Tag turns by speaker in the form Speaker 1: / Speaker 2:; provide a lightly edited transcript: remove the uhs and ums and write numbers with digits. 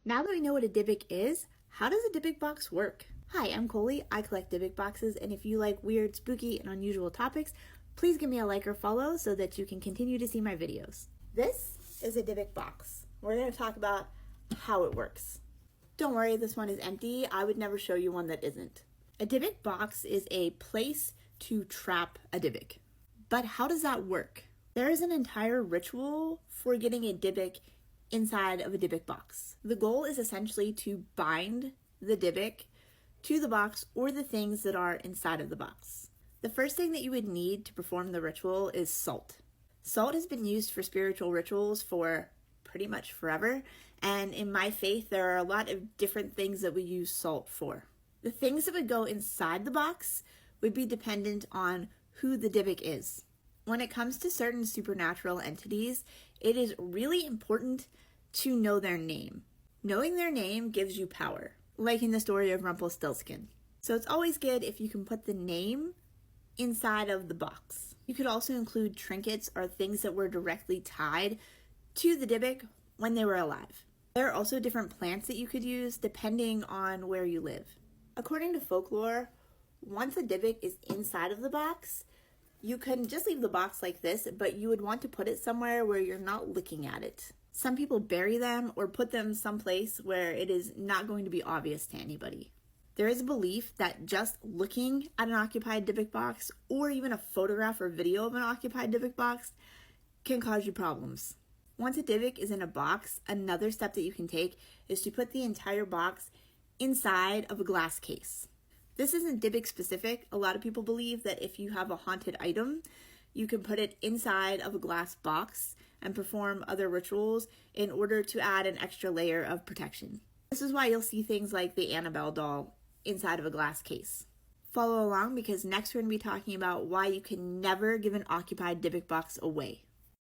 Speaker 1: Now that we know what a Dybbuk is, how does a Dybbuk box work? Hi, I'm Coley. I collect Dybbuk boxes, and if you like weird, spooky, and unusual topics, please give me a like or follow so that you can continue to see my videos. This is a Dybbuk box. We're going to talk about how it works. Don't worry, this one is empty. I would never show you one that isn't. A Dybbuk box is a place to trap a Dybbuk. But how does that work? There is an entire ritual for getting a Dybbuk inside of a Dybbuk box. The goal is essentially to bind the Dybbuk to the box or the things that are inside of the box. The first thing that you would need to perform the ritual is salt. Salt has been used for spiritual rituals for pretty much forever, and in my faith there are a lot of different things that we use salt for. The things that would go inside the box would be dependent on who the Dybbuk is. When it comes to certain supernatural entities, it is really important to know their name. Knowing their name gives you power, like in the story of Rumpelstiltskin. So it's always good if you can put the name inside of the box. You could also include trinkets or things that were directly tied to the Dybbuk when they were alive. There are also different plants that you could use depending on where you live. According to folklore, once a Dybbuk is inside of the box, you can just leave the box like this, but you would want to put it somewhere where you're not looking at it. Some people bury them or put them someplace where it is not going to be obvious to anybody. There is a belief that just looking at an occupied Dybbuk box or even a photograph or video of an occupied Dybbuk box can cause you problems. Once a Dybbuk is in a box, another step that you can take is to put the entire box inside of a glass case. This isn't Dybbuk specific. A lot of people believe that if you have a haunted item, you can put it inside of a glass box and perform other rituals in order to add an extra layer of protection. This is why you'll see things like the Annabelle doll inside of a glass case. Follow along because next we're going to be talking about why you can never give an occupied Dybbuk box away.